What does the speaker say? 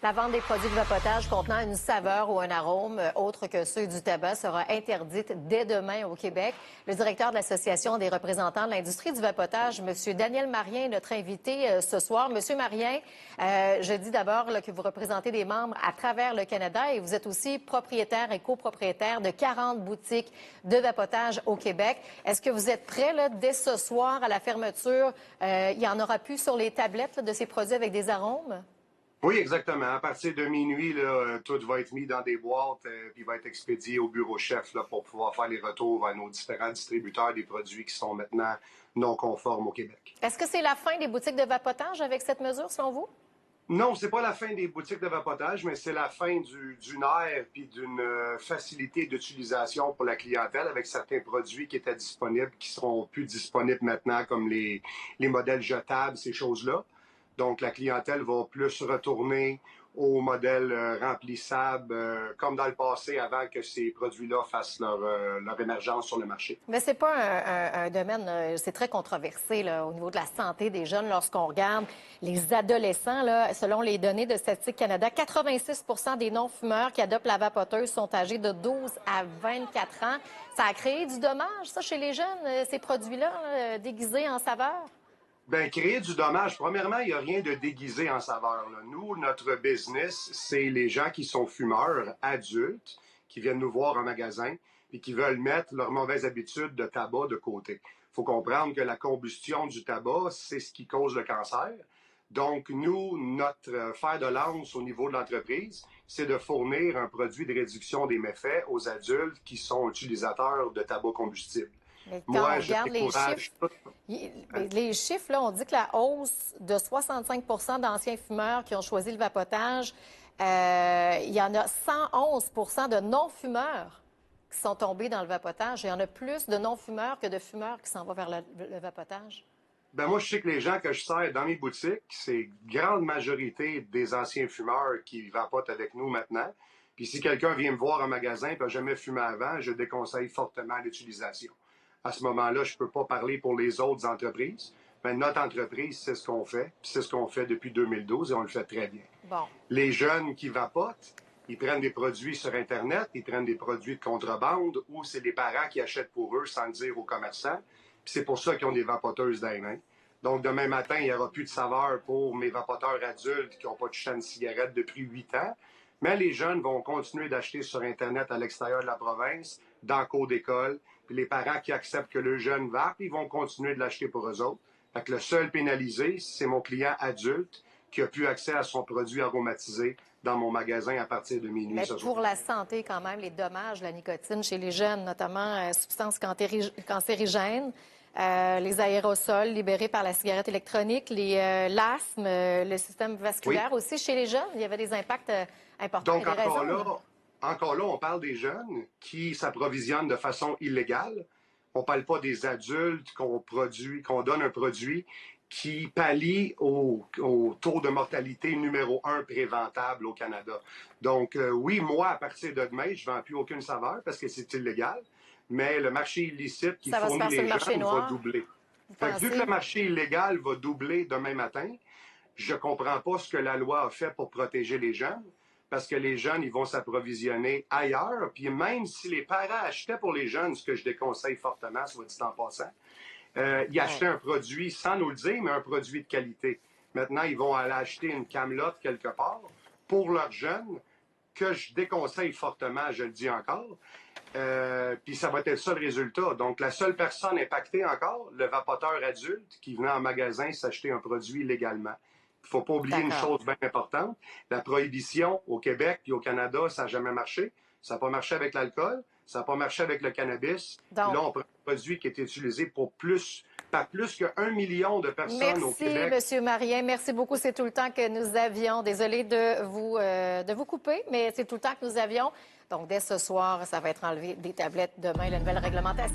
La vente des produits de vapotage contenant une saveur ou un arôme autre que ceux du tabac sera interdite dès demain au Québec. Le directeur de l'Association des représentants de l'industrie du vapotage, M. Daniel Marien, est notre invité ce soir. Monsieur Marien, je dis d'abord que vous représentez des membres à travers le Canada et vous êtes aussi propriétaire et copropriétaire de 40 boutiques de vapotage au Québec. Est-ce que vous êtes prêt là, dès ce soir à la fermeture? Il y en aura plus sur les tablettes là, de ces produits avec des arômes? Oui, exactement. À partir de minuit, là, tout va être mis dans des boîtes puis va être expédié au bureau chef là, pour pouvoir faire les retours à nos différents distributeurs des produits qui sont maintenant non conformes au Québec. Est-ce que c'est la fin des boutiques de vapotage avec cette mesure, selon vous? Non, c'est pas la fin des boutiques de vapotage, mais c'est la fin d'une ère puis d'une facilité d'utilisation pour la clientèle avec certains produits qui étaient disponibles, qui seront plus disponibles maintenant, comme les modèles jetables, ces choses-là. Donc, la clientèle va plus retourner aux modèles remplissables, comme dans le passé, avant que ces produits-là fassent leur émergence sur le marché. Mais c'est pas un domaine, c'est très controversé là, au niveau de la santé des jeunes lorsqu'on regarde les adolescents. Là, selon les données de Statistique Canada, 86 des non-fumeurs qui adoptent la vapoteuse sont âgés de 12 à 24 ans. Ça a créé du dommage, ça, chez les jeunes, ces produits-là, là, déguisés en saveur? Bien, créer du dommage, premièrement, il n'y a rien de déguisé en saveur, là. Nous, notre business, c'est les gens qui sont fumeurs, adultes, qui viennent nous voir en magasin et qui veulent mettre leurs mauvaises habitudes de tabac de côté. Il faut comprendre que la combustion du tabac, c'est ce qui cause le cancer. Donc, nous, notre fer de lance au niveau de l'entreprise, c'est de fournir un produit de réduction des méfaits aux adultes qui sont utilisateurs de tabac combustible. Mais quand Moi, on je regarde décourage tout. les chiffres, là, on dit que la hausse de 65 d'anciens fumeurs qui ont choisi le vapotage, il y en a 111 de non-fumeurs qui sont tombés dans le vapotage. Il y en a plus de non-fumeurs que de fumeurs qui s'en vont vers le vapotage. Ben moi, je sais que les gens que je sers dans mes boutiques, c'est grande majorité des anciens fumeurs qui vapotent avec nous maintenant. Puis si quelqu'un vient me voir en magasin et n'a jamais fumé avant, je déconseille fortement l'utilisation. À ce moment-là, je ne peux pas parler pour les autres entreprises. Mais notre entreprise, c'est ce qu'on fait. Puis c'est ce qu'on fait depuis 2012 et on le fait très bien. Bon. Les jeunes qui vapotent, ils prennent des produits sur Internet, ils prennent des produits de contrebande ou c'est les parents qui achètent pour eux sans le dire aux commerçants. Puis c'est pour ça qu'ils ont des vapoteuses dans les mains. Donc, demain matin, il n'y aura plus de saveur pour mes vapoteurs adultes qui n'ont pas touché une cigarette depuis 8 ans. Mais les jeunes vont continuer d'acheter sur Internet à l'extérieur de la province, dans le cours d'école. Puis les parents qui acceptent que le jeune vape, ils vont continuer de l'acheter pour eux autres. Fait que le seul pénalisé, c'est mon client adulte qui a plus accès à son produit aromatisé dans mon magasin à partir de minuit. Mais pour la santé, quand même, les dommages de la nicotine chez les jeunes, notamment substances cancérigènes, les aérosols libérés par la cigarette électronique, l'asthme, le système vasculaire Oui. aussi chez les jeunes, il y avait des impacts importants. Donc, encore là, on parle des jeunes qui s'approvisionnent de façon illégale. On ne parle pas des adultes qu'on donne un produit qui pallie au taux de mortalité numéro 1 préventable au Canada. Donc, oui, moi, à partir de demain, je ne vends plus aucune saveur parce que c'est illégal, mais le marché illicite qui fournit les jeunes va doubler. Fait que vu que le marché illégal va doubler demain matin, je ne comprends pas ce que la loi a fait pour protéger les jeunes, parce que les jeunes, ils vont s'approvisionner ailleurs. Puis même si les parents achetaient pour les jeunes, ce que je déconseille fortement, soit dit en passant, ils achetaient un produit, sans nous le dire, mais un produit de qualité. Maintenant, ils vont aller acheter une camelote quelque part pour leurs jeunes, que je déconseille fortement, je le dis encore. Puis ça va être ça le résultat. Donc, la seule personne impactée encore, le vapoteur adulte qui venait en magasin s'acheter un produit légalement. Il ne faut pas oublier une chose bien importante. La prohibition au Québec et au Canada, ça n'a jamais marché. Ça n'a pas marché avec l'alcool. Ça n'a pas marché avec le cannabis. Donc, là, on prend un produit qui est utilisé par plus que 1 million de personnes au Québec. Merci, M. Marien. Merci beaucoup. C'est tout le temps que nous avions. Désolée de vous couper, mais c'est tout le temps que nous avions. Donc, dès ce soir, ça va être enlevé des tablettes. Demain, la nouvelle réglementation.